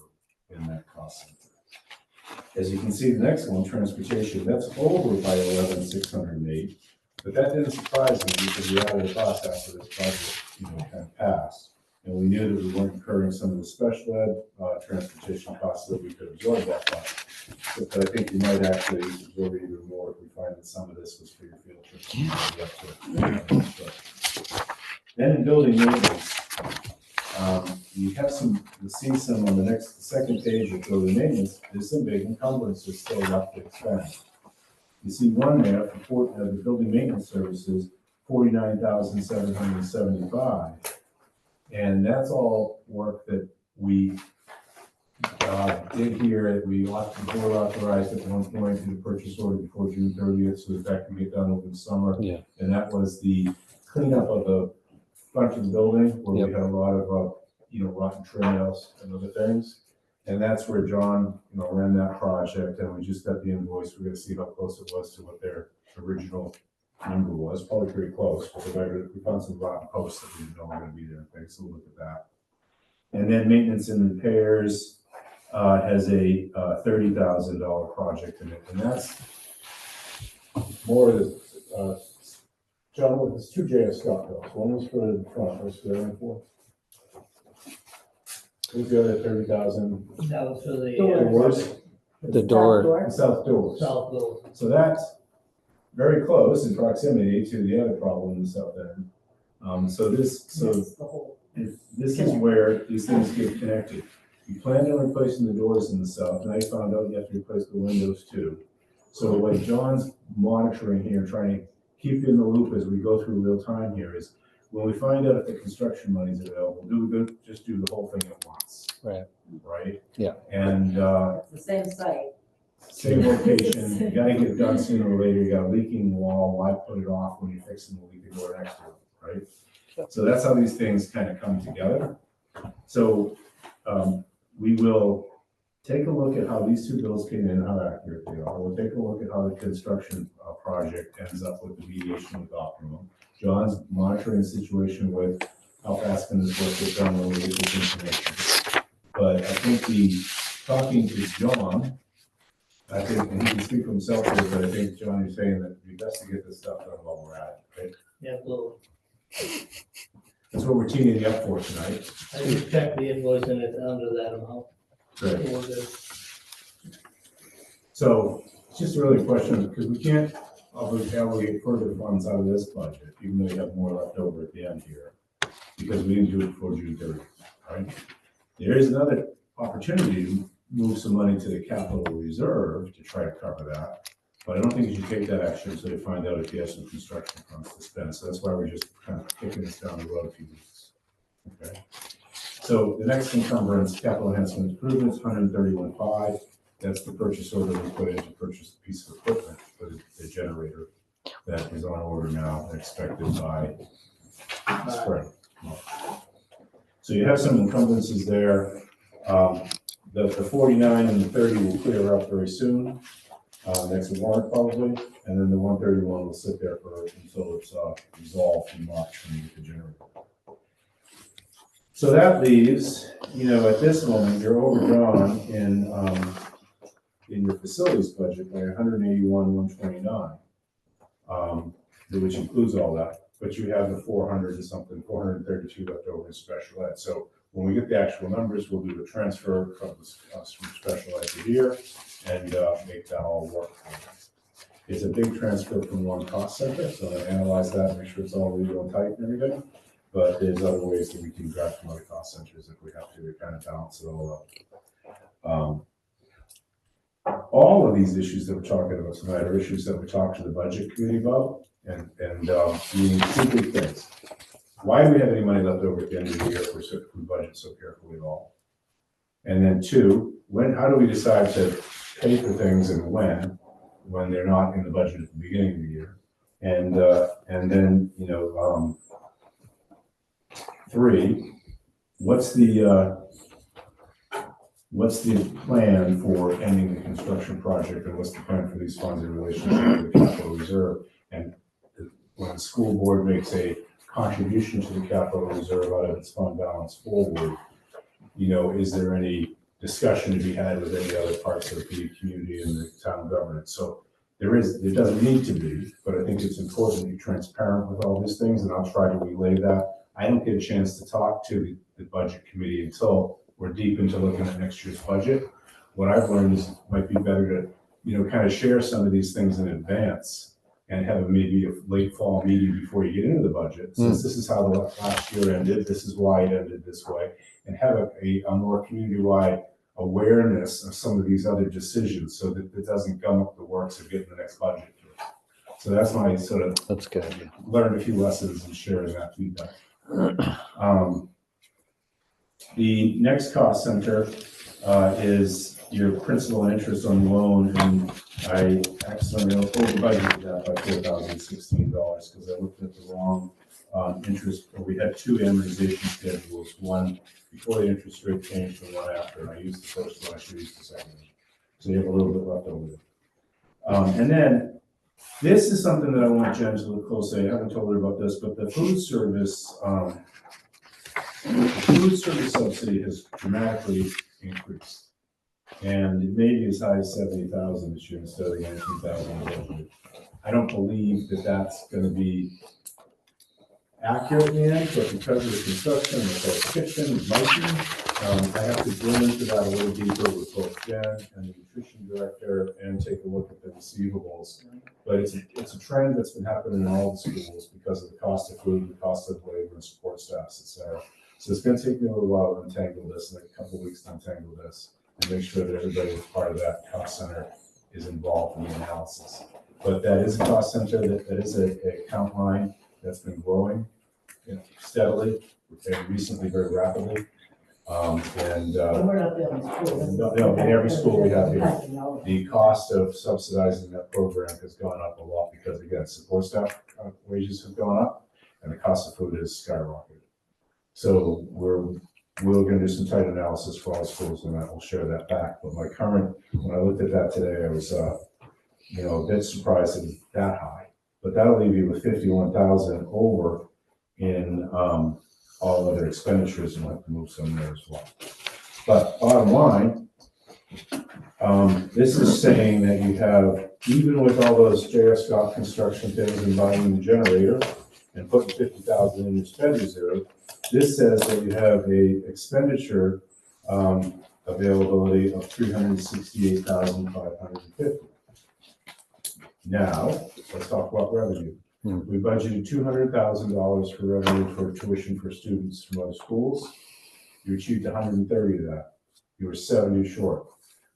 in that cost center. As you can see, the next one, transportation, that's over by 11,608, but that didn't surprise me because we added a cost after this budget, kind of passed. And we knew that we weren't incurring some of the special ed transportation costs that we could absorb that cost. But I think we might actually absorb it even more if we find that some of this was for your field trips. Then in building maintenance, you have you'll see some on the second page of building maintenance, there's some big encumbrances still left to expend. You see one there for the building maintenance services, 49,775. And that's all work that we did here. We board authorized at one point in the purchase order before June 30th, so that can get done over the summer. Yeah. And that was the cleanup of the front of the building where we had a lot of, rotten trails and other things. And that's where John, ran that project, and we just got the invoice. We're gonna see how close it was to what their original number was, probably pretty close, but we found some rotten posts that we didn't know were gonna be there and things, so we'll look at that. And then maintenance and repairs has a $30,000 project in it, and that's more of the, John, it's 2 J.F. Scott bills. One was for the front, what's the other one for? Who's the other 30,000? That was for the. Doors, The door. the south doors. South Bill. So that's very close in proximity to the other problem in the south end. So That's the whole. this is where these things get connected. You planned on replacing the doors in the south, now you found out you have to replace the windows too. So what John's monitoring here, trying to keep you in the loop as we go through real time here is, when we find out if the construction money is available, just do the whole thing at once. Right. Right? Yeah. And It's the same site. same location, you gotta get it done sooner or later, you got a leaking wall, why put it off when you're fixing the leaking door next to it, right? So that's how these things kind of come together. So, we will take a look at how these 2 bills came in, how accurate they are. We'll take a look at how the construction project ends up with the mediation with Optimum. John's monitoring the situation with how fast can this work get done when we get this information. But I think talking to John, I think, and he can speak for himself here, but I think, John, you're saying that it'd be best to get this stuff done while we're at it, right? Yeah, well, That's what we're teeing you up for tonight. I just checked the invoice and it's under that amount. Great. It was good. So it's just really a question, because we can't allocate further funds out of this budget, even though you have more left over at the end here, because we didn't do it before June 30th, right? There is another opportunity to move some money to the capital reserve to try to cover that, but I don't think you should take that action until you find out if you have some construction funds to spend. So that's why we're just kind of kicking this down the road a few weeks. Okay. So the next encumbrance, capital enhancement improvements, 131.5. That's the purchase order we put in to purchase a piece of equipment for the generator that is on order now and expected by spring. So you have some encumbrances there. The 49 and the 30 will clear out very soon, next warrant probably, and then the 131 will sit there until it's resolved in March when you get the generator. So that leaves, at this moment, you're overdrawn in your facilities budget by 181,129, which includes all that, but you have the 400 and something, 432 left over in special ed. So when we get the actual numbers, we'll do the transfer from special ed to here and make that all work. It's a big transfer from one cost center, so I analyze that, make sure it's all legal and tight and everything. But there's other ways that we can grab from other cost centers if we have to kind of balance it all up. All of these issues that we're talking about tonight are issues that we talked to the budget committee about, and meaning two big things. Why do we have any money left over at the end of the year if we budget so carefully at all? And then two, how do we decide to pay for things and when they're not in the budget at the beginning of the year? And then, three, what's the plan for ending the construction project, and what's the plan for these funds in relationship to the capital reserve? And when the school board makes a contribution to the capital reserve out of its fund balance forward, is there any discussion to be had with any other parts of the community and the town government? So there doesn't need to be, but I think it's important to be transparent with all these things, and I'll try to relay that. I don't get a chance to talk to the budget committee until we're deep into looking at next year's budget. What I've learned is it might be better to, kind of share some of these things in advance and have maybe a late fall meeting before you get into the budget. Since this is how the last year ended, this is why it ended this way, and have a more community-wide awareness of some of these other decisions so that it doesn't gum up the works of getting the next budget through. So that's my That's good. Learned a few lessons and sharing that feedback. The next cost center is your principal and interest on loan, and I accidentally over-budgeted that by $4,016 because I looked at the wrong interest. We had two amortization schedules, one before the interest rate changed and one after, and I used the first one, I should use the second one. So you have a little bit left over there. And then this is something that I want Jen to look closely. I haven't told her about this, but the food service subsidy has dramatically increased. And it may be as high as 70,000 this year instead of the 19,000. I don't believe that that's going to be accurate in the end, but because of the construction, the kitchen, lighting, I have to drill into that a little deeper with both Jen and the nutrition director and take a look at the receivables. But it's a trend that's been happening in all the schools because of the cost of food, the cost of labor and support staffs, et cetera. So it's going to take me a little while to untangle this, like a couple of weeks to untangle this, and make sure that everybody who's part of that cost center is involved in the analysis. But that is a cost center, that is a account line that's been growing steadily, and recently very rapidly. And we're not the only school. No, in every school we have here, the cost of subsidizing that program has gone up a lot because, again, support staff wages have gone up and the cost of food has skyrocketed. So we're going to do some tight analysis for all schools, and we'll share that back. But when I looked at that today, I was, a bit surprised it was that high. But that'll leave you with 51,000 over in all other expenditures, and we'll have to move some there as well. But bottom line, This is saying that you have, even with all those J.S. Scott construction things and buying the generator and putting 50,000 in your sped reserve, this says that you have a expenditure availability of 368,550. Now, let's talk about revenue. We budgeted $200,000 for revenue for tuition for students from other schools. You achieved 130 of that. You were 70 short,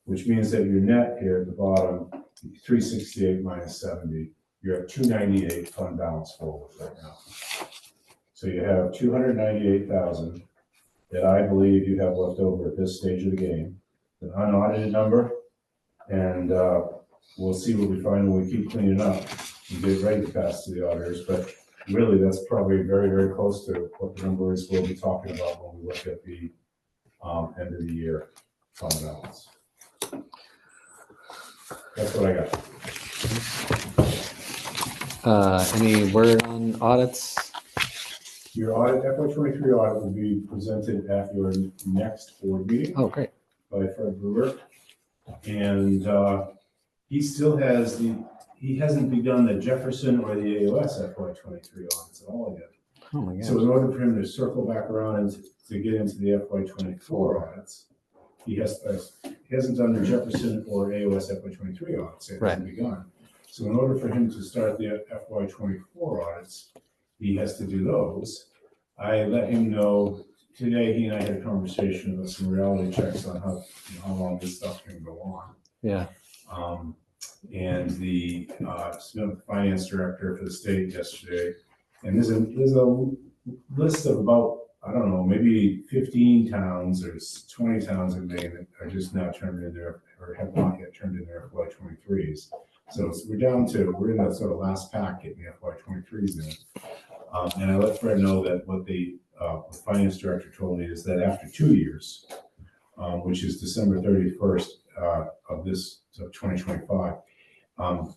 which means that your net here at the bottom, 368 minus 70, you're at 298 fund balance forward right now. So you have 298,000 that I believe you have left over at this stage of the game, an unaudited number, and we'll see what we find when we keep cleaning up and get ready to pass to the auditors. But really, that's probably very, very close to what the number is we'll be talking about when we look at the end of the year fund balance. That's what I got. Any word on audits? Your audit, FY23 audit will be presented at your next board meeting Oh, great. by Fred Brewer. And he still has he hasn't begun the Jefferson or the AOS FY23 audits at all yet. Oh my So gosh. in order for him to circle back around and to get into the FY24 audits, he hasn't done the Jefferson or AOS FY23 audits. It hasn't begun. So in order for him to start the FY24 audits, he has to do those. I let him know today. He and I had a conversation about some reality checks on how long this stuff can go on. Yeah. And the finance director for the state yesterday, and there's a list of about, I don't know, maybe 15 towns or 20 towns in Maine that are just now turned in their, or have not yet turned in their FY23s. So we're in that sort of last packet in the FY23s now. And I let Fred know that what the finance director told me is that after 2 years, which is December 31st of 2025,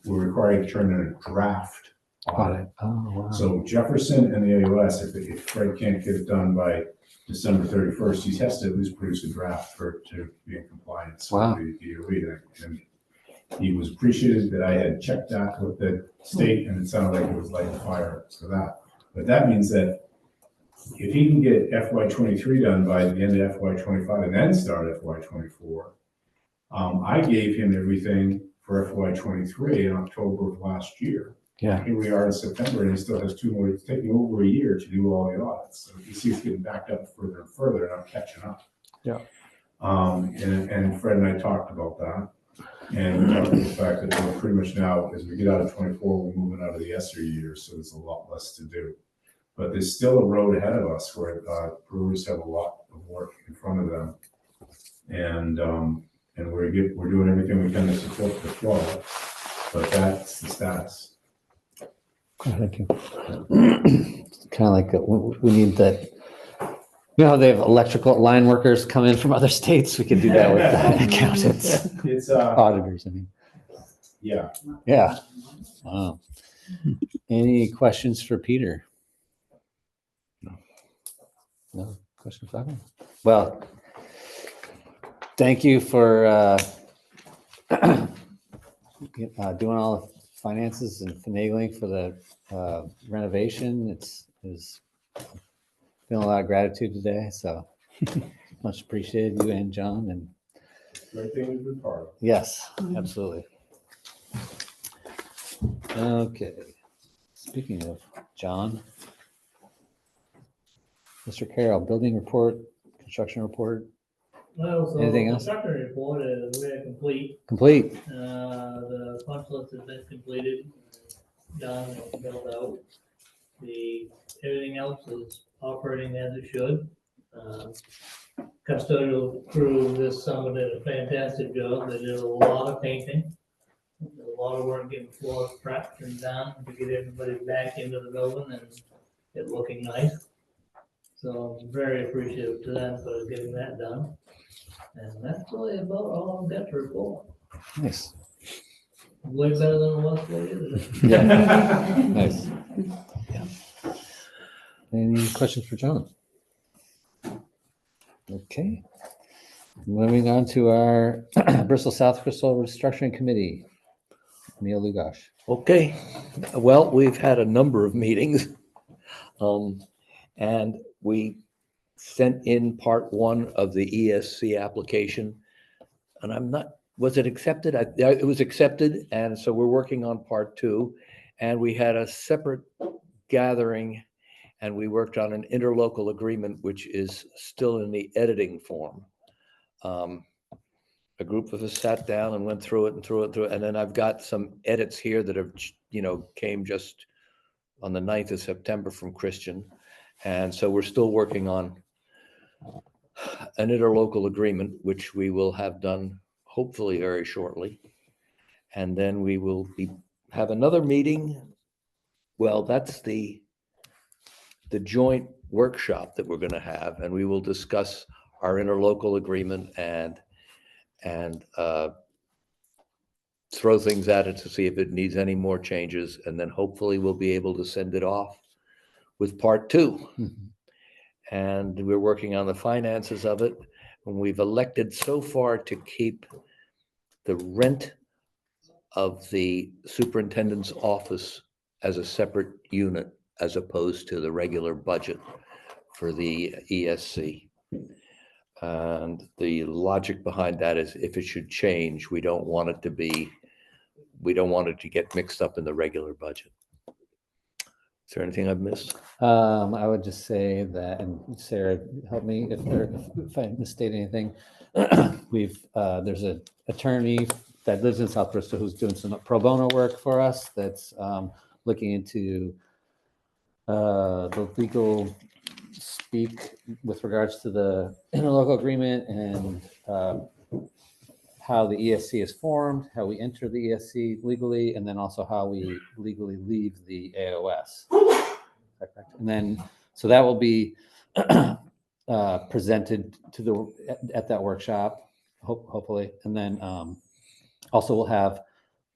we're required to turn in a draft audit. Oh, wow. So Jefferson and the AOS, if Fred can't get it done by December 31st, he has to at least produce a draft to be in compliance with the DOE. And he was appreciative that I had checked that with the state, and it sounded like it was lighting a fire for that. But that means that if he can get FY23 done by the end of FY25 and then start FY24, I gave him everything for FY23 in October of last year. Yeah. Here we are in September, and he still has 2 more. It's taking over a year to do all the audits. So you see, it's getting backed up further and further, and I'm catching up. Yeah. And Fred and I talked about that, and we talked about the fact that we're pretty much now, as we get out of 24, we're moving out of the ESSER year, so there's a lot less to do. But there's still a road ahead of us where brewers have a lot of work in front of them, and we're doing everything we can to support the flow. But that's the status. Thank you. Kind of like we need that. You know how they have electrical line workers come in from other states? We could do that with accountants, It's auditors. I mean, yeah. yeah. Wow. Any questions for Peter? No questions for him? Well, thank you for doing all the finances and finagling for the renovation. It's feeling a lot of gratitude today, so much appreciated, you and John. And Great thing to be part of. yes, absolutely. Okay. Speaking of John, Mr. Carroll, building report, construction report. Well, so Anything the else? construction report is we're complete. Complete. The punch list has been completed, done, and filled out. Everything else is operating as it should. Custodial crew this summer did a fantastic job. They did a lot of painting. A lot of work getting floors prepped and done to get everybody back into the building and it looking nice. So I'm very appreciative to them for getting that done. And that's really about all I've got to report. Nice. Way better than it was 4 years ago. Yeah. Nice. Yeah. Any questions for John? Okay. Moving on to our Bristol South Bristol Restructuring Committee. Neil Lugosh. Okay, well, we've had a number of meetings. And we sent in part one of the ESC application. And I'm not, was it accepted? Yeah, it was accepted. And so we're working on part two. And we had a separate gathering and we worked on an interlocal agreement, which is still in the editing form. A group of us sat down and went through it and through it and through it. And then I've got some edits here that have, came just on the 9th of September from Christian. And so we're still working on an interlocal agreement, which we will have done hopefully very shortly. And then we will have another meeting. Well, that's the joint workshop that we're going to have, and we will discuss our interlocal agreement and throw things at it to see if it needs any more changes. And then hopefully we'll be able to send it off with part two. And we're working on the finances of it. And we've elected so far to keep the rent of the superintendent's office as a separate unit as opposed to the regular budget for the ESC. And the logic behind that is if it should change, we don't want it to get mixed up in the regular budget. Is there anything I've missed? I would just say that, and Sarah, help me if I misstate anything. There's an attorney that lives in South Bristol who's doing some pro bono work for us that's looking into the legal speak with regards to the interlocal agreement and how the ESC is formed, how we enter the ESC legally, and then also how we legally leave the AOS. Is that correct? And then, so that will be presented at that workshop, hopefully. And then also we'll have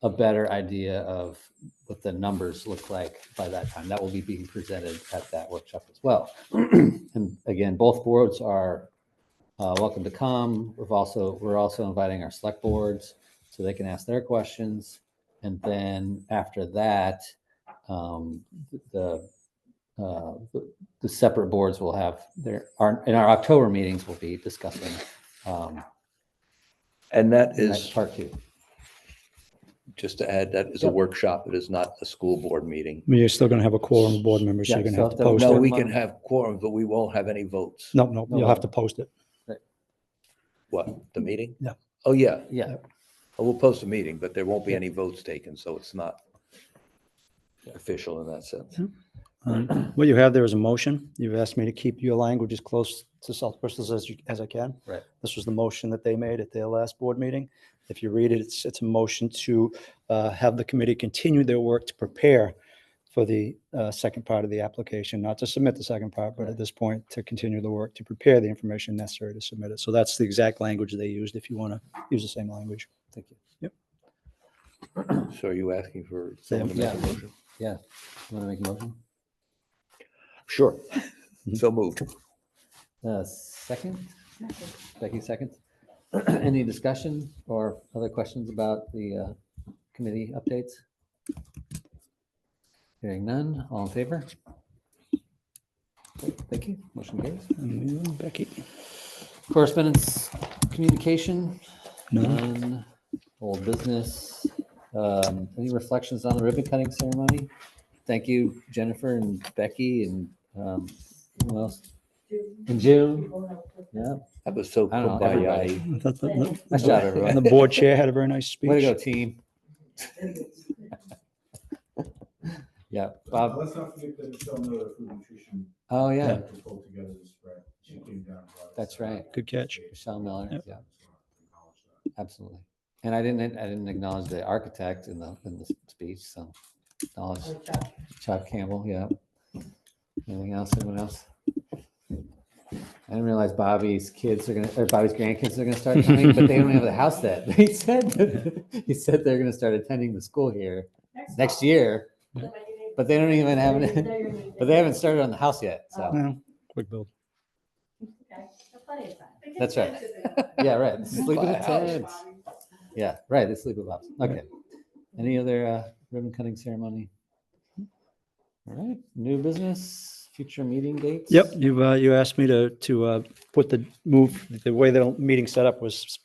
a better idea of what the numbers look like by that time. That will be being presented at that workshop as well. And again, both boards are welcome to come. We're also inviting our select boards so they can ask their questions. And then after that, the separate boards will have in our October meetings, we'll be discussing. And that is, part two. just to add, that is a workshop. It is not a school board meeting. You're still going to have a quorum of board members, so Yeah, you're going so to have to if the- post No, it. we can have quorum, but we won't have any votes. No, you'll have to post it. What, the meeting? Yeah. Oh, yeah. Yeah. We'll post a meeting, but there won't be any votes taken, so it's not official in that sense. What you have there is a motion. You've asked me to keep your language as close to South Bristol's as I can. Right. This was the motion that they made at their last board meeting. If you read it, it's a motion to have the committee continue their work to prepare for the second part of the application, not to submit the second part, but at this point to continue the work to prepare the information necessary to submit it. So that's the exact language they used if you want to use the same language. Thank you. Yep. So are you asking for someone to make a Yeah. motion? Yeah. You want to make a motion? Sure. So moved. Second? Becky, second. Any discussion or other questions about the committee updates? Hearing none, all in favor? Thank you. Motion carries. Becky? Correspondence, communication, No. none. Old business. Any reflections on the ribbon cutting ceremony? Thank you, Jennifer and Becky and who else? In June. Yeah. That was so I don't know, kumbaya. I thought the- Nice job, everyone. And the board chair had a very nice speech. Way to go, team. Yeah, Bob. Let's not forget that Michelle Miller, food nutrition. Oh, yeah, Pulled together this spread. She came down. that's right. Good catch. Michelle Miller. Yep. Yeah, absolutely. And I didn't acknowledge the architect in the speech, so acknowledge Chuck Campbell. Yeah. Anything else? Anyone else? I didn't realize Bobby's grandkids are gonna start coming, but they don't have the house yet. He said they're gonna start attending the school here next year, but they don't even have it. But they haven't started on the house yet. So Well, quick build. Okay, so plenty of time. That's right. Yeah, right. Sleep in Buy a a house. tent. Yeah, right. They sleep with us. Okay. Any other ribbon cutting ceremony? All right. New business, future meeting dates? Yep, you asked me to put the way the meeting set up was,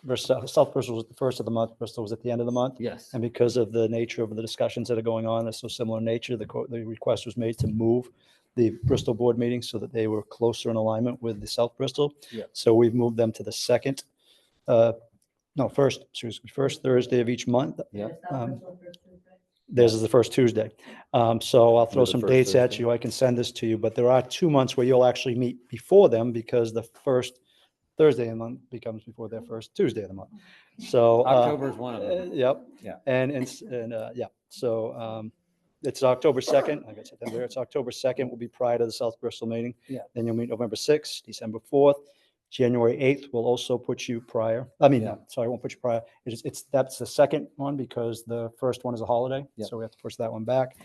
South Bristol was the first of the month, Bristol was at the end of the month. Yes. And because of the nature of the discussions that are going on, they're so similar in nature, the request was made to move the Bristol board meetings so that they were closer in alignment with the South Bristol. Yeah. So we've moved them to the first Thursday of each month. Yeah. Theirs is the first Tuesday. So I'll throw We're the some first dates at Thursday. you. I can send this to you, but there are 2 months where you'll actually meet before them because the first Thursday of the month becomes before their first Tuesday of the month. So. October is one of them. Yep. Yeah. So it's October 2nd. I got September. It's October 2nd will be prior to the South Bristol meeting. Yeah. Then you'll meet November 6th, December 4th. January 8th will also put you prior. Yeah. Sorry, I won't put you prior. That's the second one because the first one is a holiday. Yeah. So we have to push that one back.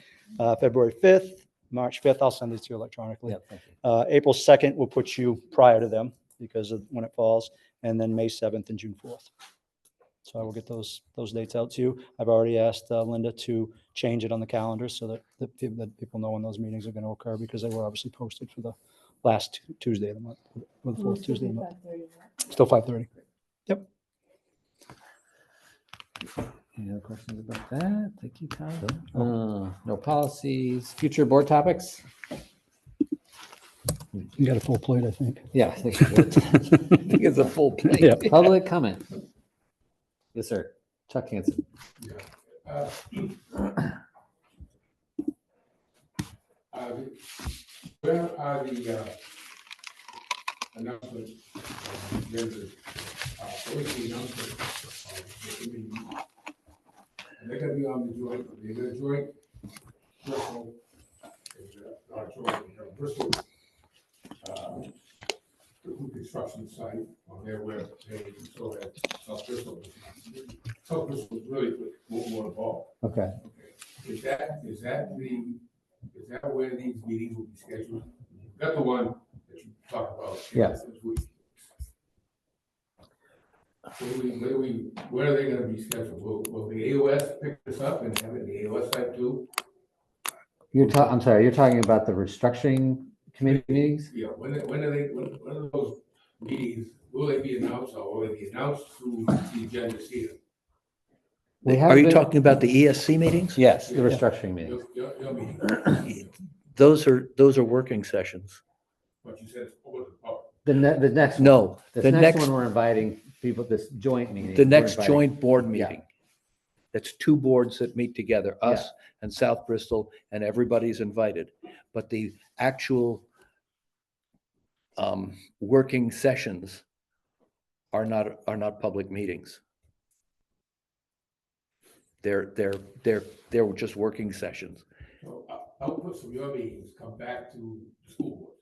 February 5th, March 5th, I'll send these to you electronically. Yeah, thank you. April 2nd will put you prior to them because of when it falls. And then May 7th and June 4th. So I will get those dates out to you. I've already asked Linda to change it on the calendar so that people know when those meetings are going to occur because they were obviously posted for the last Tuesday of the month, or the fourth Tuesday of the month. Still 5:30. Yep. Any other questions about that? Thank you, Tom. No policies, future board topics? You got a full plate, I think. Yeah, I think we do. I think it's a full plate. Yeah. Public comment. Yes, sir. Chuck Hanson. Where are the announcements? There's always the announcement of the committee. And they're gonna be on the joint, they're gonna joint Bristol, Bristol, the construction site on their web page, so that South Bristol is really more involved. Okay. Is that where these meetings will be scheduled? You've got the one that you talked about. Yeah. This week. Where are they gonna be scheduled? Will the AOS pick this up and have it in the AOS site too? I'm sorry, you're talking about the restructuring committee meetings? Yeah, when are those meetings, will they be announced or will they be announced through the agenda here? Are you talking about the ESC meetings? Yes, the restructuring meetings. Your meeting, Those are working sessions. what you said is over the public. The next. one. No, This the next next, one, we're inviting people, this joint meeting. the we're next inviting- joint board Yeah. meeting. That's two boards that meet together, us and South Bristol, and everybody's invited. But the actual working sessions are not public meetings. They're just working sessions. So outputs from your meetings come back to the school board.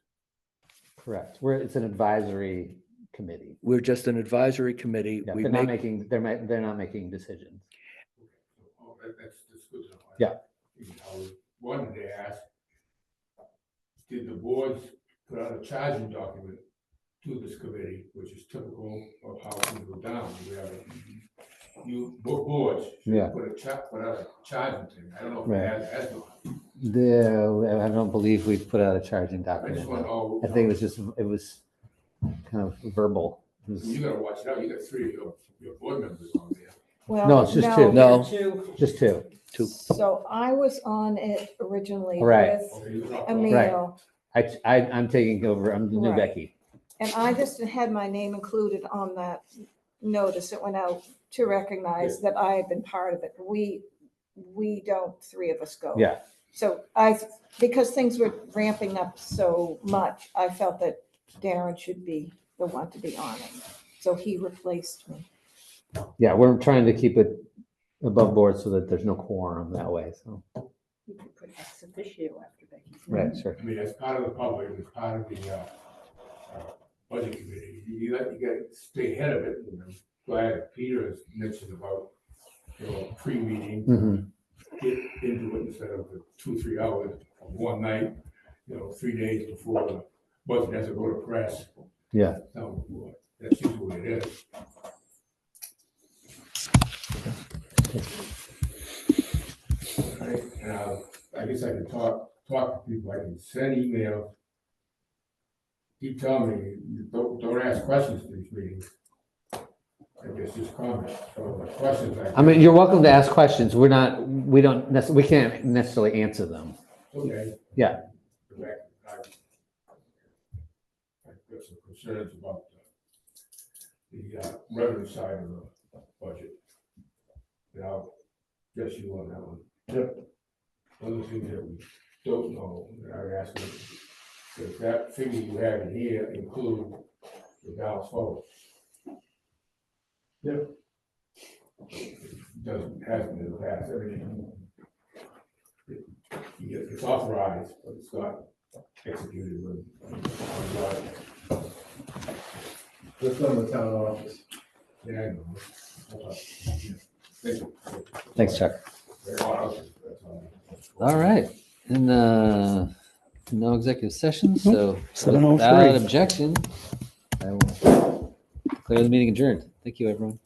Correct. It's an advisory committee. We're just an advisory committee. Yeah, We they're not make, making, they're not making decisions. Oh, that's good to know. Yeah. I was wanted to ask, did the boards put out a charging document to this committee, which is typical of how things go down? Both boards Yeah. should put out a charging thing. I don't know if Right. it has not. I don't believe we've put out a charging I document. just want to know. I think it was kind of verbal. It was- You gotta watch it out. You got three of your board members on there. Well, No, it's just two. no, Just two. So I was on it originally Right. with Okay, you got- Emil, I'm taking over. I'm the new Right. Becky. and I just had my name included on that notice that went out to recognize that I had been part of it. We don't, three of us go. Yeah. So because things were ramping up so much, I felt that Darren should be the one to be on it. So he replaced me. Yeah, we're trying to keep it above board so that there's no quorum that way. So, You could put ex officio after Becky's name. right, sure. I mean, as part of the public, as part of the budget committee, you got to stay ahead of it. You know, glad Peter has mentioned about, pre-meeting, Mhm. get into it instead of the 2-3 hours of one night, 3 days before the budget has to go to press. Yeah. So That's usually what it is. Right, I guess I can talk to people, I can send emails. Keep telling me, don't ask questions to these meetings. I guess just comments, so the questions I mean, you're welcome to ask questions. We can't necessarily answer them. Okay. Yeah. I've got some concerns about the revenue side of the budget. And I'll guess you on that one. Yep. One of the things that we don't know, that I would ask you, does that figure you have in here include the balance forward? Yep. Doesn't, hasn't in the past, everything. It's authorized, but it's not executed with. Just on the town office. Yeah, I know. Thank you. Thanks, Chuck. That's all. All right. And no executive session, so 7:03. without objection, I will declare the meeting adjourned. Thank you, everyone.